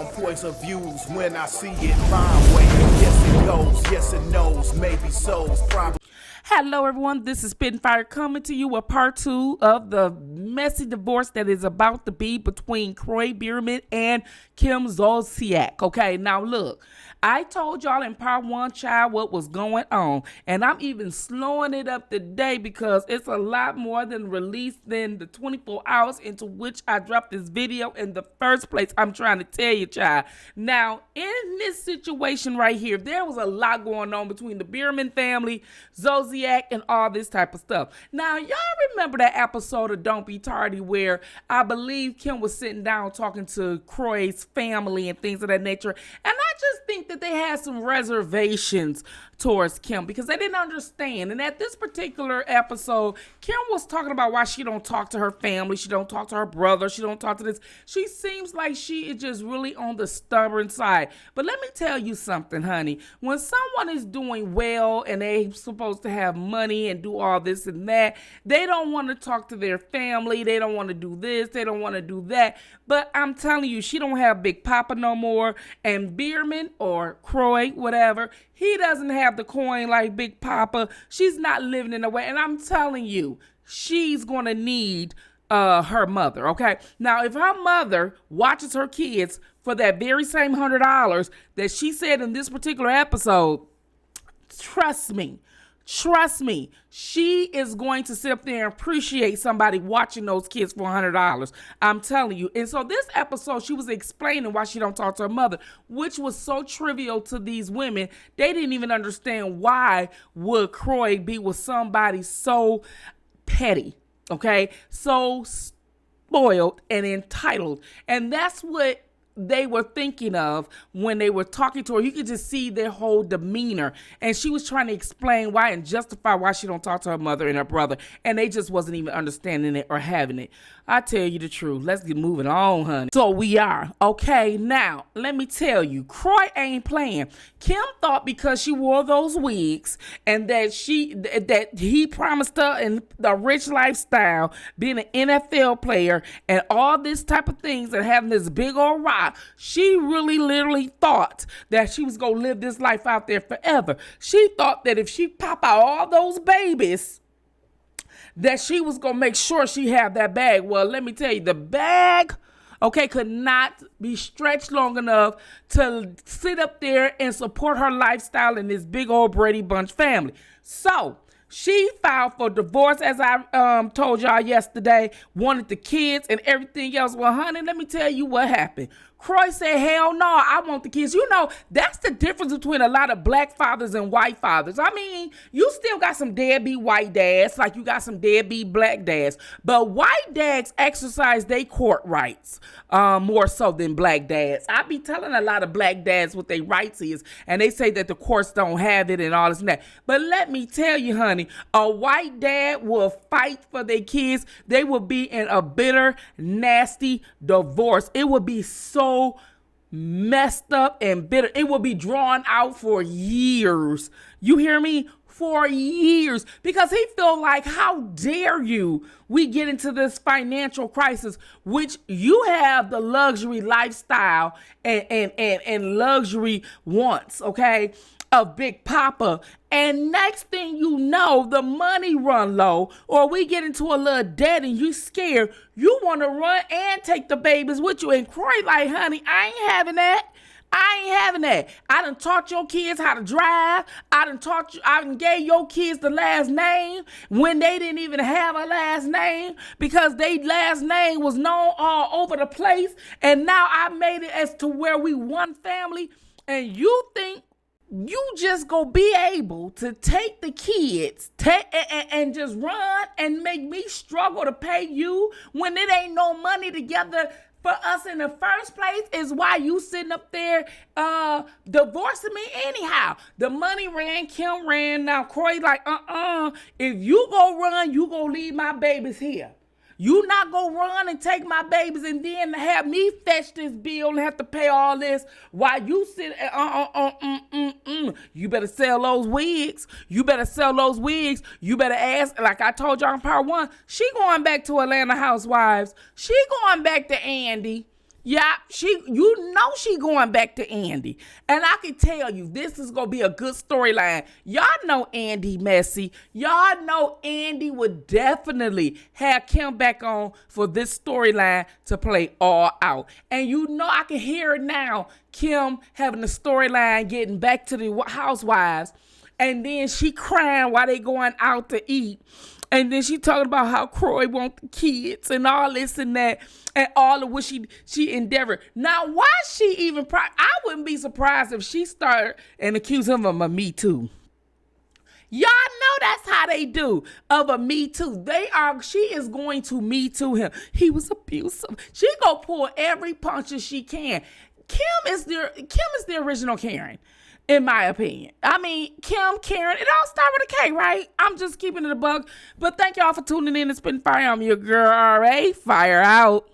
Points of views when I see it my way. Yes it goes, yes it knows, maybe so's probably. Hello, everyone. This is Spitfire coming to you with part 2 of the messy divorce that is about to be between Kroy and Kim Zolciak. Okay, now look, I told y'all in part 1, child, what was going on, and I'm even slowing it up today because it's a lot more than released than the 24 hours into which I dropped this video in the first place. I'm trying to tell you, child. Now, in this situation right here, there was a lot going on between the Bierman family, Zolciak, and all this type of stuff. Now, y'all remember that episode of Don't Be Tardy where I believe Kim was sitting down talking to Kroy's family and things of that nature, and I just think that they had some reservations towards Kim because they didn't understand. And at this particular episode, Kim was talking about why she don't talk to her family, she don't talk to her brother, she don't talk to this. She seems like she is just really on the stubborn side. But let me tell you something, honey. When someone is doing well and they supposed to have money and do all this and that, they don't want to talk to their family, they don't want to do this, they don't want to do that. But I'm telling you, she don't have Big Papa no more, and Bierman or Kroy, whatever, he doesn't have the coin like Big Papa. She's not living in a way, and I'm telling you, she's gonna need her mother. Okay, now if her mother watches her kids for that very same $100 that she said in this particular episode, trust me, she is going to sit up there and appreciate somebody watching those kids for $100. I'm telling you. And so this episode, she was explaining why she don't talk to her mother, which was so trivial to these women. They didn't even understand why would Kroy be with somebody so petty, okay? So spoiled and entitled. And that's what they were thinking of when they were talking to her. You could just see their whole demeanor, and she was trying to explain why and justify why she don't talk to her mother and her brother, and they just wasn't even understanding it or having it. I tell you the truth. Let's get moving on, honey. So we are. Okay, now, let me tell you, Kroy ain't playing. Kim thought because she wore those wigs and that he promised her in the rich lifestyle, being an NFL player and all this type of things and having this big old rock, she really literally thought that she was going to live this life out there forever. She thought that if she pop out all those babies, that she was going to make sure she had that bag. Well, let me tell you, the bag, okay, could not be stretched long enough to sit up there and support her lifestyle in this big old Brady Bunch family. So she filed for divorce, as I told y'all yesterday, wanted the kids and everything else. Well, honey, let me tell you what happened. Kroy said, hell no, I want the kids. You know, that's the difference between a lot of black fathers and white fathers. I mean, you still got some deadbeat white dads, like you got some deadbeat black dads. But white dads exercise their court rights more so than black dads. I be telling a lot of black dads what their rights is, and they say that the courts don't have it and all this and that. But let me tell you, honey, a white dad will fight for their kids. They will be in a bitter, nasty divorce. It would be so messed up and bitter. It will be drawn out for years. You hear me? For years. Because he feel like, how dare you? We get into this financial crisis, which you have the luxury lifestyle and luxury wants, okay, of Big Papa, and next thing you know, the money run low, or we get into a little debt and you scared, you want to run and take the babies with you. And Kroy like, honey, I ain't having that. I done taught your kids how to drive. I done gave your kids the last name when they didn't even have a last name because they last name was known all over the place. And now I made it as to where we one family, and you think you just gonna be able to take the kids and just run and make me struggle to pay you when it ain't no money together for us in the first place? Is why you sitting up there divorcing me anyhow. The money ran, Kim ran. Now Kroy like, if you go run, you gonna leave my babies here. You not gonna run and take my babies and then have me fetch this bill and have to pay all this while you sit. You better sell those wigs. You better ask. Like I told y'all in part 1, she going back to Atlanta Housewives. She going back to Andy. Yeah, she going back to Andy. And I can tell you, this is going to be a good storyline. Y'all know Andy messy. Y'all know Andy would definitely have Kim back on for this storyline to play all out. And I can hear it now. Kim having the storyline, getting back to the housewives. And then she crying while they going out to eat. And then she talking about how Kroy want the kids and all this and that and all of what she endeavored. Now, why she even? I wouldn't be surprised if she started and accused him of a Me Too. Y'all know that's how they do of a Me Too. She is going to Me Too him. He was abusive. She gonna pull every punch that she can. Kim is the original Karen. In my opinion. I mean, Kim, Karen, it all started with a K, right? I'm just keeping it a bug. But thank y'all for tuning in to Spin Fire. I'm your girl, R.A. Fire out.